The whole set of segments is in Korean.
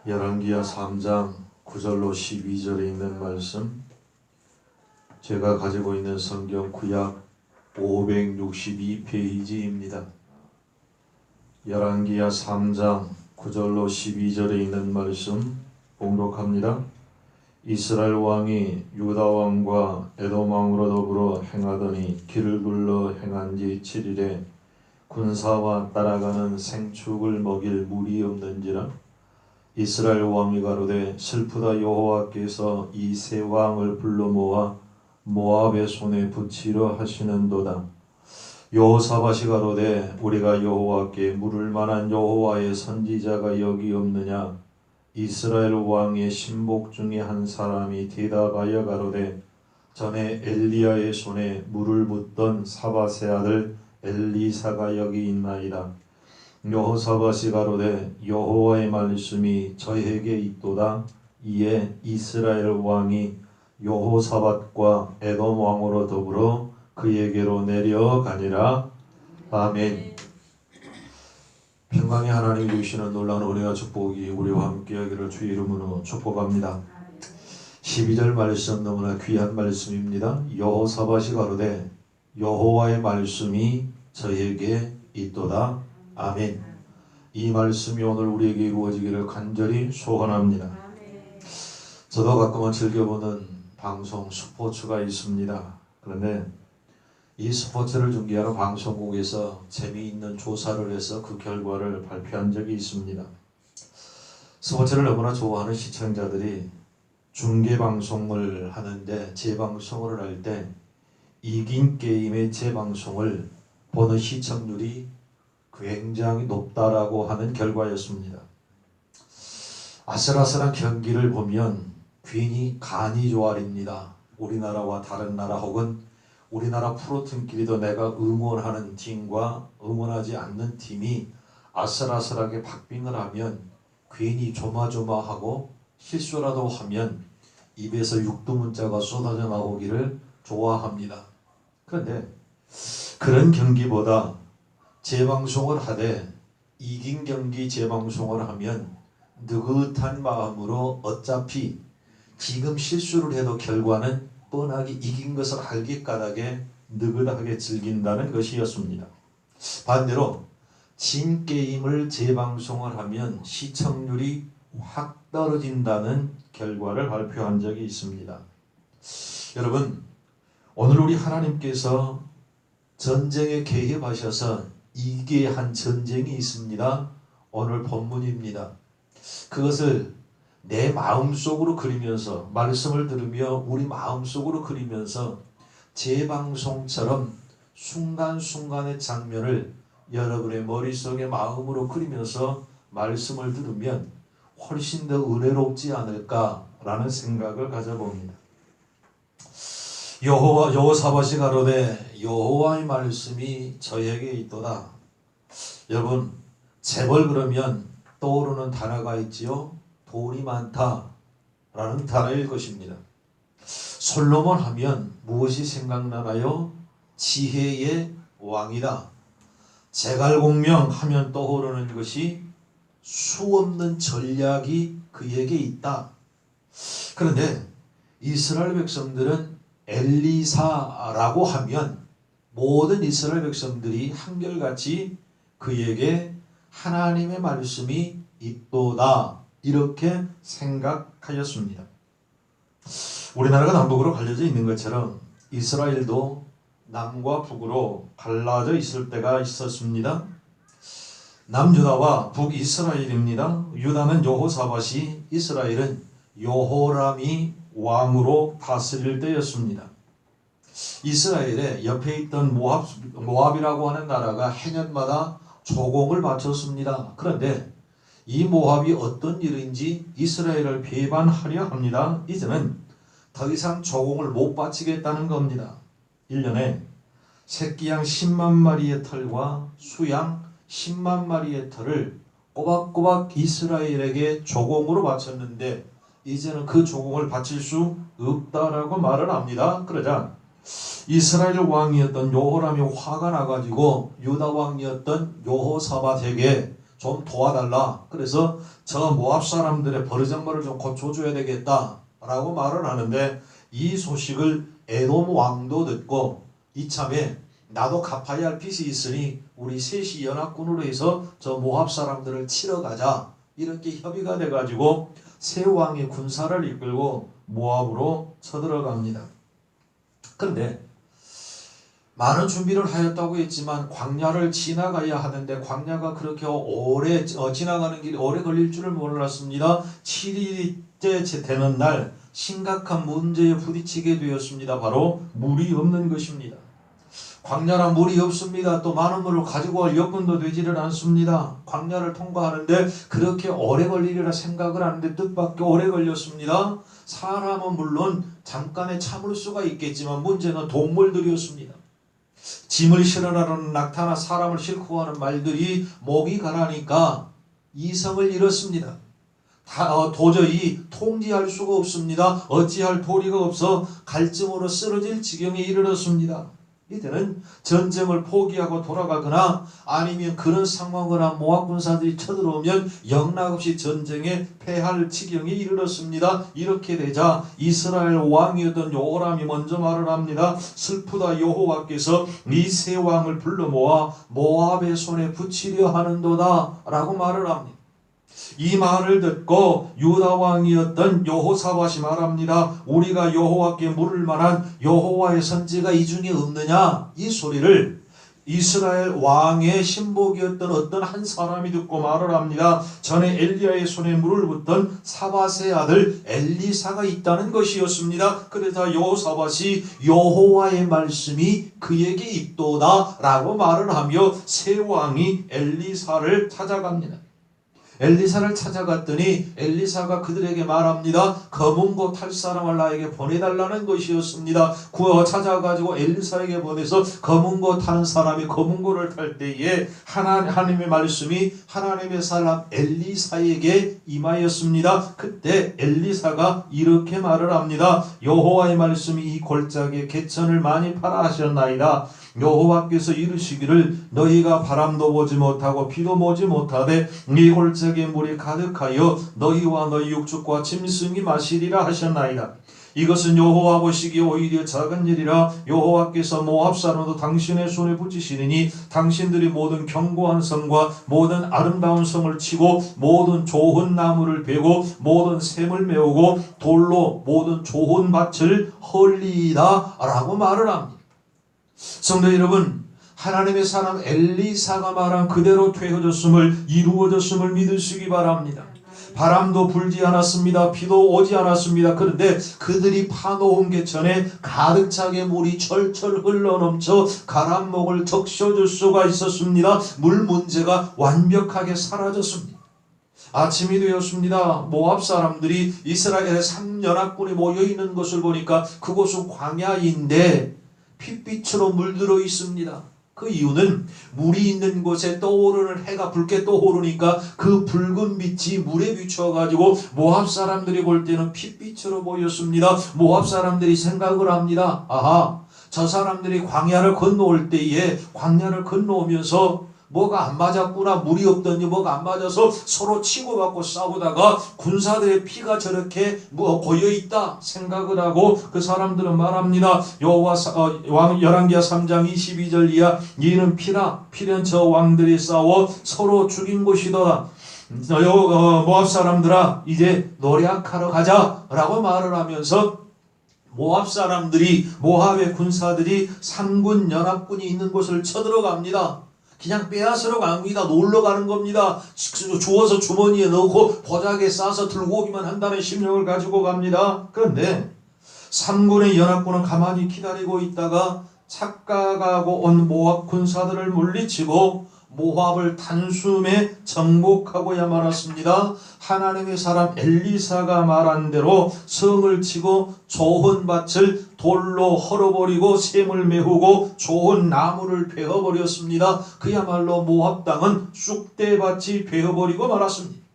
열왕기하 3장 9절로 12절에 있는 말씀, 제가 가지고 있는 성경 구약 562페이지입니다. 열왕기하 3장 9절로 12절에 있는 말씀 봉독합니다. 이스라엘 왕이 유다 왕과 에돔 왕으로 더불어 행하더니 길을 둘러 행한 지 7일에 군사와 따라가는 생축을 먹일 물이 없는지라. 이스라엘 왕이 가로되 슬프다. 여호와께서 이 세 왕을 불러 모아 모압의 손에 붙이려 하시는도다. 여호사밧이 가로되 우리가 여호와께 물을 만한 여호와의 선지자가 여기 없느냐. 이스라엘 왕의 신복 중에 한 사람이 대답하여 가로되 전에 엘리야의 손에 물을 붓던 사밧의 아들 엘리사가 여기 있나이다. 여호사밧이 가로되 여호와의 말씀이 저에게 있도다. 이에 이스라엘 왕이 여호사밧과 에돔 왕으로 더불어 그에게로 내려가니라. 아멘. 평강의 하나님 주시는 놀라운 은혜와 축복이 우리와 함께하기를 주의 이름으로 축복합니다. 12절 말씀 너무나 귀한 말씀입니다. 여호사밧이 가로되 여호와의 말씀이 저에게 있도다. 아멘. 이 말씀이 오늘 우리에게 이루어지기를 간절히 소원합니다. 저도 가끔은 즐겨보는 방송 스포츠가 있습니다. 그런데 이 스포츠를 중계하는 방송국에서 재미있는 조사를 해서 그 결과를 발표한 적이 있습니다. 스포츠를 너무나 좋아하는 시청자들이 중계방송을 하는데 재방송을 할 때 이긴 게임의 재방송을 보는 시청률이 굉장히 높다라고 하는 결과였습니다. 아슬아슬한 경기를 보면 괜히 간이 조아립니다. 우리나라와 다른 나라 혹은 우리나라 프로팀끼리도 내가 응원하는 팀과 응원하지 않는 팀이 아슬아슬하게 박빙을 하면 괜히 조마조마하고 실수라도 하면 입에서 육두문자가 쏟아져 나오기를 좋아합니다. 그런데 그런 경기보다 재방송을 하되 이긴 경기 재방송을 하면 느긋한 마음으로 어차피 지금 실수를 해도 결과는 뻔하게 이긴 것을 알기 까닭에 느긋하게 즐긴다는 것이었습니다. 반대로 진 게임을 재방송을 하면 시청률이 확 떨어진다는 결과를 발표한 적이 있습니다. 여러분, 오늘 우리 하나님께서 전쟁에 개입하셔서 이게 한 전쟁이 있습니다. 오늘 본문입니다. 그것을 내 마음속으로 그리면서 말씀을 들으며 우리 마음속으로 그리면서 재방송처럼 순간순간의 장면을 여러분의 머릿속에 마음으로 그리면서 말씀을 들으면 훨씬 더 은혜롭지 않을까라는 생각을 가져봅니다. 여호사밧이 가로되 여호와의 말씀이 저에게 있도다. 여러분, 재벌 그러면 떠오르는 단어가 있지요. 돈이 많다라는 단어일 것입니다. 솔로몬 하면 무엇이 생각나나요? 지혜의 왕이다. 제갈공명 하면 떠오르는 것이 수없는 전략이 그에게 있다. 그런데 이스라엘 백성들은 엘리사라고 하면 모든 이스라엘 백성들이 한결같이 그에게 하나님의 말씀이 있도다 이렇게 생각하였습니다. 우리나라가 남북으로 갈려져 있는 것처럼 이스라엘도 남과 북으로 갈라져 있을 때가 있었습니다. 남유다와 북이스라엘입니다. 유다는 여호사밧이, 이스라엘은 여호람이 왕으로 다스릴 때였습니다. 이스라엘의 옆에 있던 모압이라고 하는 나라가 해년마다 조공을 바쳤습니다. 그런데 이 모압이 어떤 일인지 이스라엘을 배반하려 합니다. 이제는 더 이상 조공을 못 바치겠다는 겁니다. 1년에 새끼양 10만 마리의 털과 수양 10만 마리의 털을 꼬박꼬박 이스라엘에게 조공으로 바쳤는데 이제는 그 조공을 바칠 수 없다라고 말을 합니다. 그러자 이스라엘 왕이었던 여호람이 화가 나가지고 유다 왕이었던 여호사밧에게 좀 도와달라. 그래서 저 모압 사람들의 버르장머리를 좀 고쳐줘야 되겠다 라고 말을 하는데, 이 소식을 에돔 왕도 듣고 이참에 나도 갚아야 할 빚이 있으니 우리 셋이 연합군으로 해서 저 모압 사람들을 치러 가자, 이렇게 협의가 돼가지고 세 왕의 군사를 이끌고 모압으로 쳐들어갑니다. 그런데 많은 준비를 하였다고 했지만 광야를 지나가야 하는데 광야가 그렇게 오래 지나가는 길이 오래 걸릴 줄을 몰랐습니다. 7일째 되는 날 심각한 문제에 부딪히게 되었습니다. 바로 물이 없는 것입니다. 광야란 물이 없습니다. 또 많은 물을 가지고 갈 여건도 되지를 않습니다. 광야를 통과하는데 그렇게 오래 걸리리라 생각을 하는데 뜻밖의 오래 걸렸습니다. 사람은 물론 잠깐에 참을 수가 있겠지만 문제는 동물들이었습니다. 짐을 실어나르는 낙타나 사람을 싣고 가는 말들이 목이 가라니까 이성을 잃었습니다. 도저히 통제할 수가 없습니다. 어찌할 도리가 없어 갈증으로 쓰러질 지경에 이르렀습니다. 이때는 전쟁을 포기하고 돌아가거나 아니면 그런 상황을 한 모압 군사들이 쳐들어오면 영락없이 전쟁에 패할 지경에 이르렀습니다. 이렇게 되자 이스라엘 왕이었던 여호람이 먼저 말을 합니다. 슬프다, 여호와께서 이 세 왕을 불러 모아 모압의 손에 붙이려 하는도다 라고 말을 합니다. 이 말을 듣고 유다 왕이었던 여호사밧이 말합니다. 우리가 여호와께 물을 만한 여호와의 선지가 이 중에 없느냐? 이 소리를 이스라엘 왕의 신복이었던 어떤 한 사람이 듣고 말을 합니다. 전에 엘리야의 손에 물을 붓던 사밧의 아들 엘리사가 있다는 것이었습니다. 그래서 여호사밧이 여호와의 말씀이 그에게 있도다 라고 말을 하며 세 왕이 엘리사를 찾아갑니다. 엘리사를 찾아갔더니 엘리사가 그들에게 말합니다. 검은 고 탈 사람을 나에게 보내달라는 것이었습니다. 찾아가지고 엘리사에게 보내서 검은 고 타는 사람이 검은 고를 탈 때에 하나님의 말씀이 하나님의 사람 엘리사에게 임하였습니다. 그때 엘리사가 이렇게 말을 합니다. 여호와의 말씀이 이 골짜기에 개천을 많이 팔아 하셨나이다. 여호와께서 이르시기를 너희가 바람도 보지 못하고 비도 보지 못하되 이 골짜기에 물이 가득하여 너희와 너희 육축과 짐승이 마시리라 하셨나이다. 이것은 여호와 보시기에 오히려 작은 일이라. 여호와께서 모압 사람도 당신의 손에 붙이시리니 당신들이 모든 견고한 성과 모든 아름다운 성을 치고 모든 좋은 나무를 베고 모든 샘을 메우고 돌로 모든 좋은 밭을 헐리이다 라고 말을 합니다. 성도 여러분, 하나님의 사람 엘리사가 말한 그대로 이루어졌음을 믿으시기 바랍니다. 바람도 불지 않았습니다. 비도 오지 않았습니다. 그런데 그들이 파놓은 개천에 가득 차게 물이 철철 흘러넘쳐 가람목을 적셔줄 수가 있었습니다. 물 문제가 완벽하게 사라졌습니다. 아침이 되었습니다. 모압 사람들이 이스라엘의 3연합군이 모여있는 것을 보니까 그곳은 광야인데 핏빛으로 물들어 있습니다. 그 이유는 물이 있는 곳에 떠오르는 해가 붉게 떠오르니까 그 붉은 빛이 물에 비추어가지고 모압 사람들이 볼 때는 핏빛으로 보였습니다. 모압 사람들이 생각을 합니다. 아하, 저 사람들이 광야를 건너올 때에 광야를 건너오면서 뭐가 안 맞았구나, 물이 없더니 뭐가 안 맞아서 서로 치고받고 싸우다가 군사들의 피가 저렇게 고여있다 생각을 하고 그 사람들은 말합니다. 열왕기하 3장 22절 이하 이는 피는 저 왕들이 싸워 서로 죽인 곳이더라. 모압 사람들아 이제 노력하러 가자 라고 말을 하면서 모압 사람들이 모압의 군사들이 3군 연합군이 있는 곳을 쳐들어갑니다. 그냥 빼앗으러 갑니다. 놀러 가는 겁니다. 주워서 주머니에 넣고 보자기에 싸서 들고 오기만 한다는 심령을 가지고 갑니다. 그런데 3군의 연합군은 가만히 기다리고 있다가 착각하고 온 모압 군사들을 물리치고 모압을 단숨에 정복하고야 말았습니다. 하나님의 사람 엘리사가 말한 대로 성을 치고 좋은 밭을 돌로 헐어버리고 샘을 메우고 좋은 나무를 베어버렸습니다. 그야말로 모압 땅은 쑥대밭이 베어버리고 말았습니다.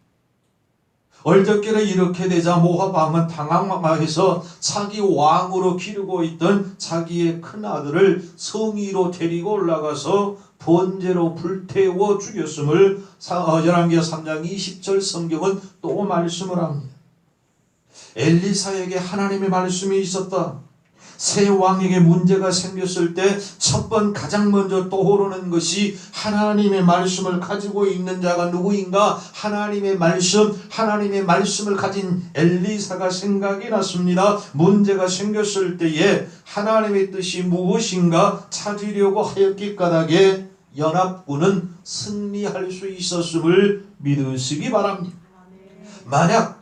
얼적결에 이렇게 되자 모압 왕은 당황해서 자기 왕으로 기르고 있던 자기의 큰아들을 성위로 데리고 올라가서 번제로 불태워 죽였음을 열왕기하 3장 20절 성경은 또 말씀을 합니다. 엘리사에게 하나님의 말씀이 있었다. 새 왕에게 문제가 생겼을 때 첫 번 가장 먼저 떠오르는 것이 하나님의 말씀을 가지고 있는 자가 누구인가? 하나님의 말씀을 가진 엘리사가 생각이 났습니다. 문제가 생겼을 때에 하나님의 뜻이 무엇인가 찾으려고 하였기 까닭에 연합군은 승리할 수 있었음을 믿으시기 바랍니다. 만약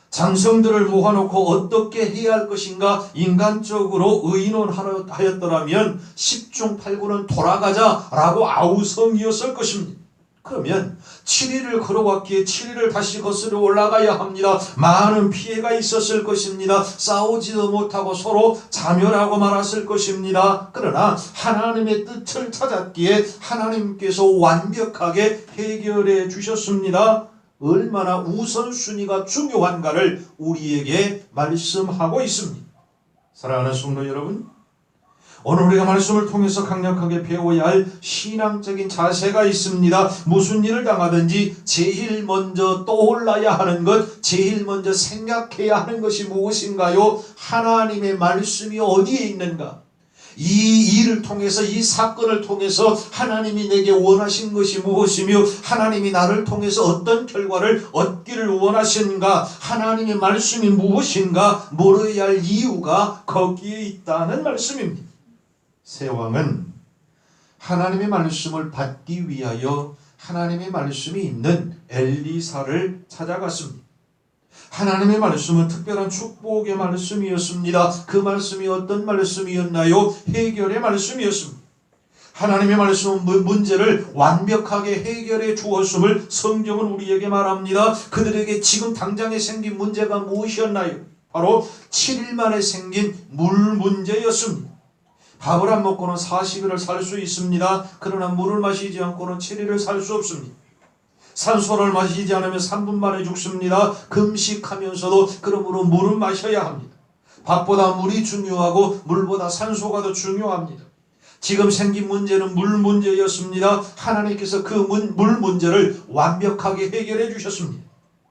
장성들을 모아놓고 어떻게 해야 할 것인가 인간적으로 의논하였더라면 10중 8구는 돌아가자라고 아우성이었을 것입니다. 그러면 7일을 걸어왔기에 7일을 다시 거슬러 올라가야 합니다. 많은 피해가 있었을 것입니다. 싸우지도 못하고 서로 자멸하고 말았을 것입니다. 그러나 하나님의 뜻을 찾았기에 하나님께서 완벽하게 해결해 주셨습니다. 얼마나 우선순위가 중요한가를 우리에게 말씀하고 있습니다. 사랑하는 성도 여러분, 오늘 우리가 말씀을 통해서 강력하게 배워야 할 신앙적인 자세가 있습니다. 무슨 일을 당하든지 제일 먼저 떠올라야 하는 것, 제일 먼저 생각해야 하는 것이 무엇인가요? 하나님의 말씀이 어디에 있는가? 이 일을 통해서, 이 사건을 통해서 하나님이 내게 원하신 것이 무엇이며 하나님이 나를 통해서 어떤 결과를 얻기를 원하시는가, 하나님의 말씀이 무엇인가 물어야 할 이유가 거기에 있다는 말씀입니다. 새 왕은 하나님의 말씀을 받기 위하여 하나님의 말씀이 있는 엘리사를 찾아갔습니다. 하나님의 말씀은 특별한 축복의 말씀이었습니다. 그 말씀이 어떤 말씀이었나요? 해결의 말씀이었습니다. 하나님의 말씀은 문제를 완벽하게 해결해 주었음을 성경은 우리에게 말합니다. 그들에게 지금 당장에 생긴 문제가 무엇이었나요? 바로 7일 만에 생긴 물 문제였습니다. 밥을 안 먹고는 40일을 살 수 있습니다. 그러나 물을 마시지 않고는 7일을 살 수 없습니다. 산소를 마시지 않으면 3분 만에 죽습니다. 금식하면서도 그러므로 물을 마셔야 합니다. 밥보다 물이 중요하고 물보다 산소가 더 중요합니다. 지금 생긴 문제는 물 문제였습니다. 하나님께서 그 물 문제를 완벽하게 해결해 주셨습니다.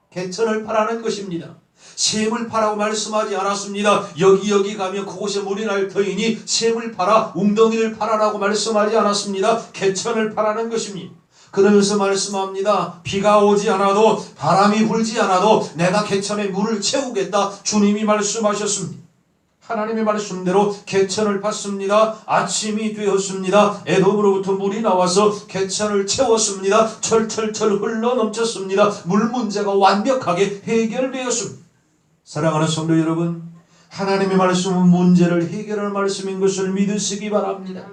개천을 파라는 것입니다. 샘을 파라고 말씀하지 않았습니다. 여기 가면 그곳에 물이 날 터이니 샘을 파라, 웅덩이를 파라라고 말씀하지 않았습니다. 개천을 파라는 것입니다. 그러면서 말씀합니다. 비가 오지 않아도 바람이 불지 않아도 내가 개천에 물을 채우겠다. 주님이 말씀하셨습니다. 하나님의 말씀대로 개천을 팠습니다. 아침이 되었습니다. 에돔으로부터 물이 나와서 개천을 채웠습니다. 철철철 흘러 넘쳤습니다. 물 문제가 완벽하게 해결되었습니다. 사랑하는 성도 여러분, 하나님의 말씀은 문제를 해결할 말씀인 것을 믿으시기 바랍니다.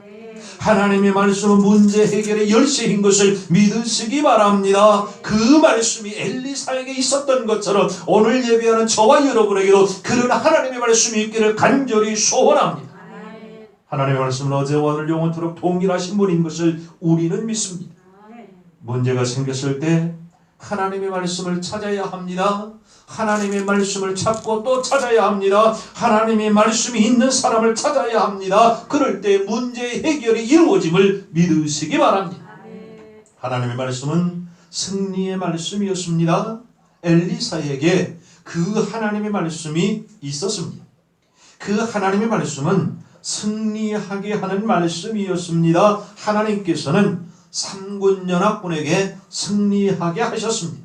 하나님의 말씀은 문제 해결의 열쇠인 것을 믿으시기 바랍니다. 그 말씀이 엘리사에게 있었던 것처럼 오늘 예배하는 저와 여러분에게도 그런 하나님의 말씀이 있기를 간절히 소원합니다. 하나님의 말씀은 어제와 오늘 영원토록 동일하신 분인 것을 우리는 믿습니다. 문제가 생겼을 때 하나님의 말씀을 찾아야 합니다. 하나님의 말씀을 찾고 또 찾아야 합니다. 하나님의 말씀이 있는 사람을 찾아야 합니다. 그럴 때 문제의 해결이 이루어짐을 믿으시기 바랍니다. 하나님의 말씀은 승리의 말씀이었습니다. 엘리사에게 그 하나님의 말씀이 있었습니다. 그 하나님의 말씀은 승리하게 하는 말씀이었습니다. 하나님께서는 3군 연합군에게 승리하게 하셨습니다.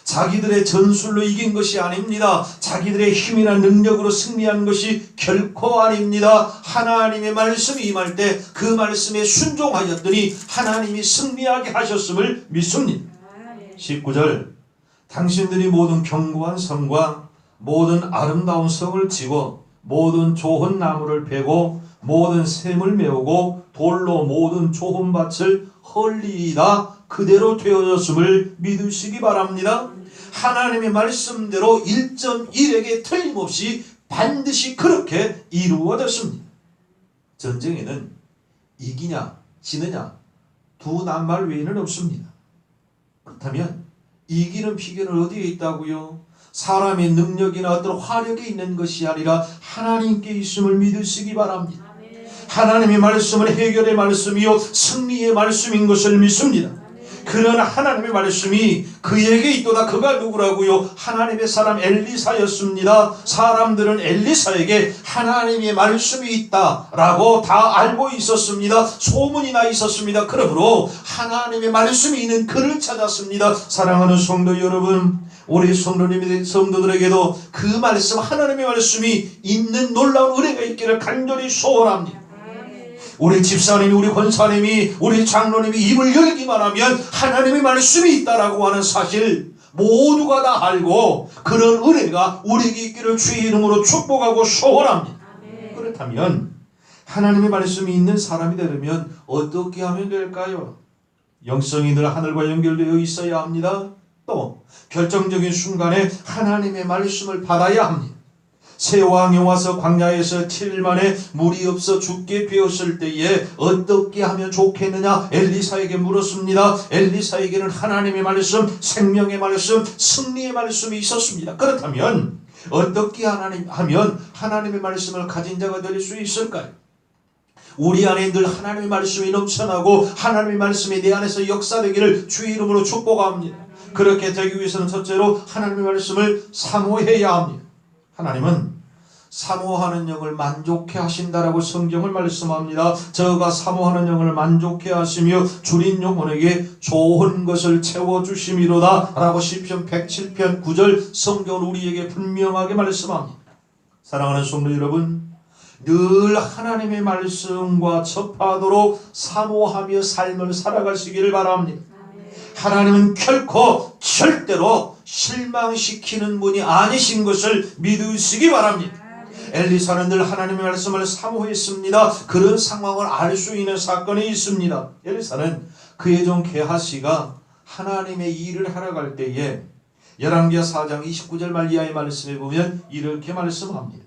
자기들의 전술로 이긴 것이 아닙니다. 자기들의 힘이나 능력으로 승리한 것이 결코 아닙니다. 하나님의 말씀이 임할 때 그 말씀에 순종하였더니 하나님이 승리하게 하셨음을 믿습니다. 19절, 당신들이 모든 견고한 성과 모든 아름다운 성을 치고 모든 좋은 나무를 베고 모든 샘을 메우고 돌로 모든 좋은 밭을 헐리이다 그대로 되어졌음을 믿으시기 바랍니다. 하나님의 말씀대로 1.1에게 틀림없이 반드시 그렇게 이루어졌습니다. 전쟁에는 이기냐 지느냐 두 낱말 외에는 없습니다. 그렇다면 이기는 비결은 어디에 있다고요? 사람의 능력이나 어떤 화력이 있는 것이 아니라 하나님께 있음을 믿으시기 바랍니다. 하나님의 말씀은 해결의 말씀이요 승리의 말씀인 것을 믿습니다. 그런 하나님의 말씀이 그에게 있도다. 그가 누구라고요? 하나님의 사람 엘리사였습니다. 사람들은 엘리사에게 하나님의 말씀이 있다라고 다 알고 있었습니다. 소문이 나 있었습니다. 그러므로 하나님의 말씀이 있는 그를 찾았습니다. 사랑하는 성도 여러분, 우리 성도들에게도 그 말씀, 하나님의 말씀이 있는 놀라운 은혜가 있기를 간절히 소원합니다. 우리 집사님이, 우리 권사님이, 우리 장로님이 입을 열기만 하면 하나님의 말씀이 있다라고 하는 사실 모두가 다 알고 그런 은혜가 우리에게 있기를 주의 이름으로 축복하고 소원합니다. 그렇다면 하나님의 말씀이 있는 사람이 되려면 어떻게 하면 될까요? 영성이 늘 하늘과 연결되어 있어야 합니다. 또 결정적인 순간에 하나님의 말씀을 받아야 합니다. 새 왕이 와서 광야에서 7일 만에 물이 없어 죽게 되었을 때에 어떻게 하면 좋겠느냐 엘리사에게 물었습니다. 엘리사에게는 하나님의 말씀, 생명의 말씀, 승리의 말씀이 있었습니다. 그렇다면 어떻게 하면 하나님의 말씀을 가진 자가 될 수 있을까요? 우리 안에 늘 하나님의 말씀이 넘쳐나고 하나님의 말씀이 내 안에서 역사되기를 주의 이름으로 축복합니다. 그렇게 되기 위해서는 첫째로 하나님의 말씀을 사모해야 합니다. 하나님은 사모하는 영을 만족해 하신다라고 성경을 말씀합니다. 저가 사모하는 영을 만족해 하시며 주린 영혼에게 좋은 것을 채워주심이로다 라고 시편 107편 9절 성경은 우리에게 분명하게 말씀합니다. 사랑하는 성도 여러분, 늘 하나님의 말씀과 접하도록 사모하며 삶을 살아가시기를 바랍니다. 하나님은 결코 절대로 실망시키는 분이 아니신 것을 믿으시기 바랍니다. 엘리사는 늘 하나님의 말씀을 사모했습니다. 그런 상황을 알 수 있는 사건이 있습니다. 엘리사는 그의 종 게하시가 하나님의 일을 하러 갈 때에 열왕기하 4장 29절 말 이하의 말씀에 보면 이렇게 말씀합니다.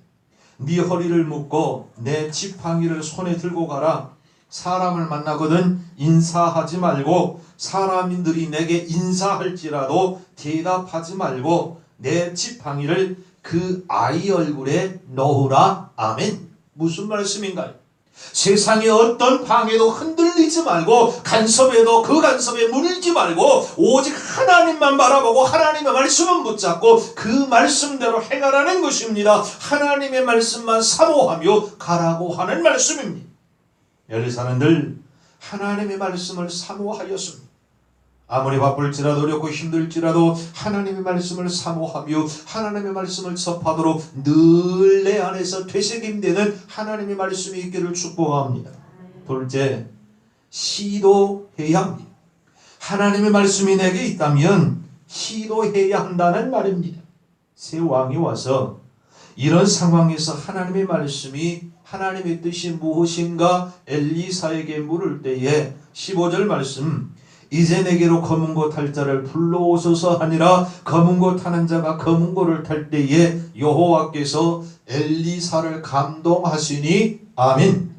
네 허리를 묶고 내 지팡이를 손에 들고 가라. 사람을 만나거든 인사하지 말고 사람들이 내게 인사할지라도 대답하지 말고 내 지팡이를 그 아이 얼굴에 넣으라. 아멘. 무슨 말씀인가요? 세상의 어떤 방에도 흔들리지 말고 간섭에도 그 간섭에 물리지 말고 오직 하나님만 바라보고 하나님의 말씀은 붙잡고 그 말씀대로 행하라는 것입니다. 하나님의 말씀만 사모하며 가라고 하는 말씀입니다. 엘리사는 늘 하나님의 말씀을 사모하였습니다. 아무리 바쁠지라도 어렵고 힘들지라도 하나님의 말씀을 사모하며 하나님의 말씀을 접하도록 늘 내 안에서 되새김되는 하나님의 말씀이 있기를 축복합니다. 둘째, 시도해야 합니다. 하나님의 말씀이 내게 있다면 시도해야 한다는 말입니다. 새 왕이 와서 이런 상황에서 하나님의 말씀이 하나님의 뜻이 무엇인가 엘리사에게 물을 때에 15절 말씀, 이제 내게로 검은 고 탈 자를 불러오소서 하니라. 검은 고 타는 자가 검은 고를 탈 때에 여호와께서 엘리사를 감동하시니 아멘.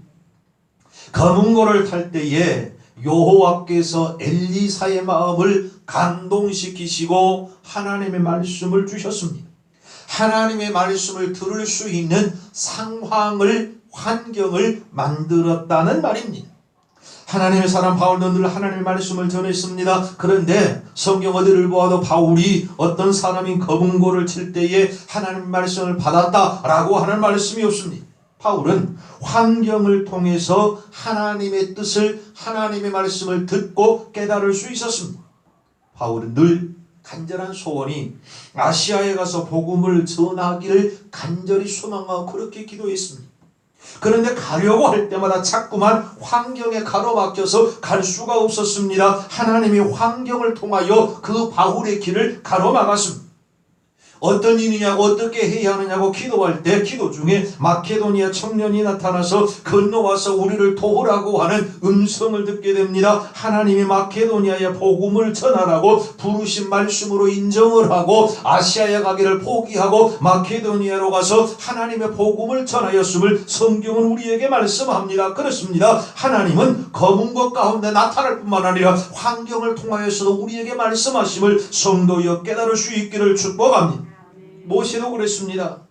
검은 고를 탈 때에 여호와께서 엘리사의 마음을 감동시키시고 하나님의 말씀을 주셨습니다. 하나님의 말씀을 들을 수 있는 상황을, 환경을 만들었다는 말입니다. 하나님의 사람 바울도 늘 하나님의 말씀을 전했습니다. 그런데 성경 어디를 보아도 바울이 어떤 사람이 검은 고를 칠 때에 하나님의 말씀을 받았다라고 하는 말씀이 없습니다. 바울은 환경을 통해서 하나님의 뜻을, 하나님의 말씀을 듣고 깨달을 수 있었습니다. 바울은 늘 간절한 소원이 아시아에 가서 복음을 전하기를 간절히 소망하고 그렇게 기도했습니다. 그런데 가려고 할 때마다 자꾸만 환경에 가로막혀서 갈 수가 없었습니다. 하나님이 환경을 통하여 그 바울의 길을 가로막았습니다. 어떤 일이냐고 어떻게 해야 하느냐고 기도할 때 기도 중에 마케도니아 청년이 나타나서 건너와서 우리를 도우라고 하는 음성을 듣게 됩니다. 하나님이 마케도니아에 복음을 전하라고 부르신 말씀으로 인정을 하고 아시아에 가기를 포기하고 마케도니아로 가서 하나님의 복음을 전하였음을 성경은 우리에게 말씀합니다. 그렇습니다. 하나님은 검은 것 가운데 나타날 뿐만 아니라 환경을 통하여서도 우리에게 말씀하심을 성도여 깨달을 수 있기를 축복합니다. 모세도 그랬습니다.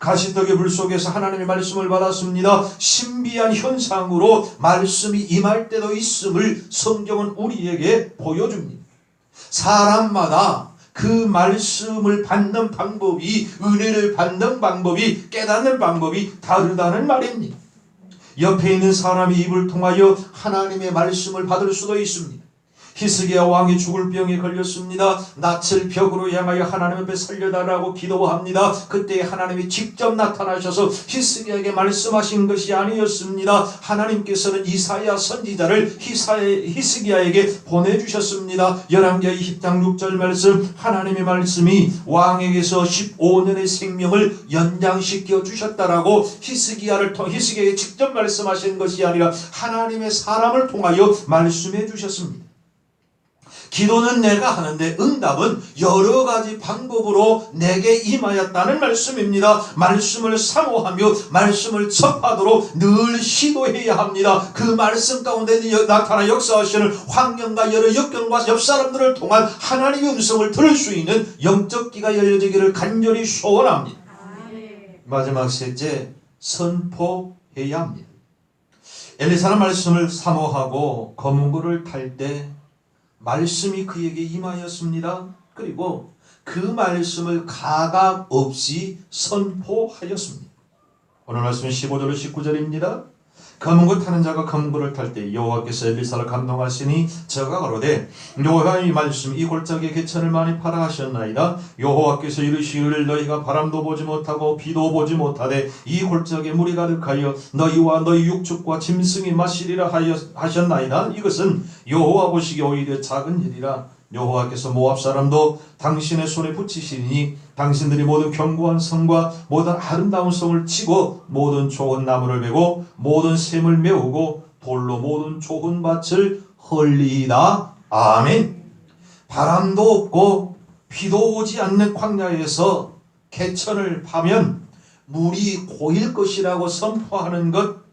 가시떡의 불 속에서 하나님의 말씀을 받았습니다. 신비한 현상으로 말씀이 임할 때도 있음을 성경은 우리에게 보여줍니다. 사람마다 그 말씀을 받는 방법이, 은혜를 받는 방법이, 깨닫는 방법이 다르다는 말입니다. 옆에 있는 사람이 입을 통하여 하나님의 말씀을 받을 수도 있습니다. 히스기야 왕이 죽을 병에 걸렸습니다. 낯을 벽으로 향하여 하나님 앞에 살려달라고 기도합니다. 그때 하나님이 직접 나타나셔서 히스기야에게 말씀하신 것이 아니었습니다. 하나님께서는 이사야 선지자를 히스기야에게 보내주셨습니다. 열왕기하 20장 6절 말씀, 하나님의 말씀이 왕에게서 15년의 생명을 연장시켜 주셨다라고 히스기야에게 직접 말씀하신 것이 아니라 하나님의 사람을 통하여 말씀해 주셨습니다. 기도는 내가 하는데 응답은 여러 가지 방법으로 내게 임하였다는 말씀입니다. 말씀을 사모하며 말씀을 접하도록 늘 시도해야 합니다. 그 말씀 가운데 나타나 역사하시는 환경과 여러 역경과 옆 사람들을 통한 하나님의 음성을 들을 수 있는 영적 귀가 열려지기를 간절히 소원합니다. 마지막 셋째, 선포해야 합니다. 엘리사는 말씀을 사모하고 거문고를 탈 때 말씀이 그에게 임하였습니다. 그리고 그 말씀을 가감 없이 선포하였습니다. 오늘 말씀은 15절로 19절입니다. 거문고 타는 자가 거문고를 탈 때 여호와께서 엘리사를 감동하시니 저가 가로되 여호와의 말씀 이 골짜기에 개천을 많이 파라 하셨나이다. 여호와께서 이르시기를 너희가 바람도 보지 못하고 비도 보지 못하되 이 골짜기에 물이 가득하여 너희와 너희 육축과 짐승이 마시리라 하셨나이다. 이것은 여호와 보시기에 오히려 작은 일이라. 여호와께서 모압 사람도 당신의 손에 붙이시니 당신들이 모든 견고한 성과 모든 아름다운 성을 치고 모든 좋은 나무를 베고 모든 샘을 메우고 돌로 모든 좋은 밭을 헐리이다. 아멘. 바람도 없고 비도 오지 않는 광야에서 개천을 파면 물이 고일 것이라고 선포하는 것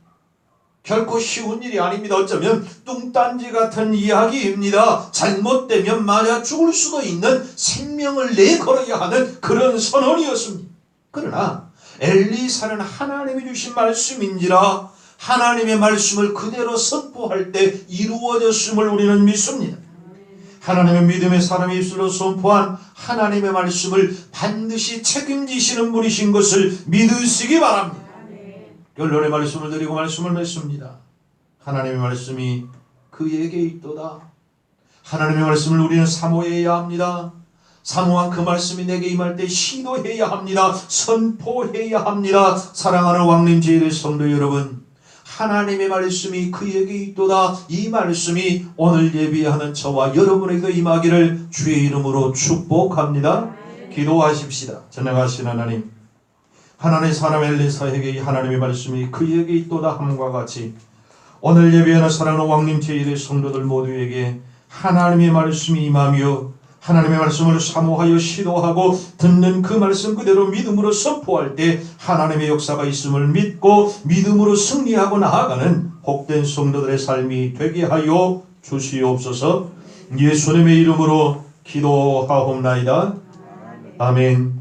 결코 쉬운 일이 아닙니다. 어쩌면 뚱딴지 같은 이야기입니다. 잘못되면 맞아 죽을 수도 있는 생명을 내걸어야 하는 그런 선언이었습니다. 그러나 엘리사는 하나님이 주신 말씀인지라 하나님의 말씀을 그대로 선포할 때 이루어졌음을 우리는 믿습니다. 하나님의 믿음의 사람의 입술로 선포한 하나님의 말씀을 반드시 책임지시는 분이신 것을 믿으시기 바랍니다. 결론의 말씀을 드리고 말씀을 맺습니다. 하나님의 말씀이 그에게 있도다. 하나님의 말씀을 우리는 사모해야 합니다. 사모한 그 말씀이 내게 임할 때 시도해야 합니다. 선포해야 합니다. 사랑하는 왕님 제일의 성도 여러분, 하나님의 말씀이 그에게 있도다. 이 말씀이 오늘 예비하는 저와 여러분에게도 임하기를 주의 이름으로 축복합니다. 기도하십시다. 전능하신 하나님, 하나님의 사람 엘리사에게 하나님의 말씀이 그에게 있도다 함과 같이 오늘 예배하는 사랑하는 왕님 제일의 성도들 모두에게 하나님의 말씀이 임하며 하나님의 말씀을 사모하여 시도하고 듣는 그 말씀 그대로 믿음으로 선포할 때 하나님의 역사가 있음을 믿고 믿음으로 승리하고 나아가는 복된 성도들의 삶이 되게 하여 주시옵소서. 예수님의 이름으로 기도하옵나이다. 아멘.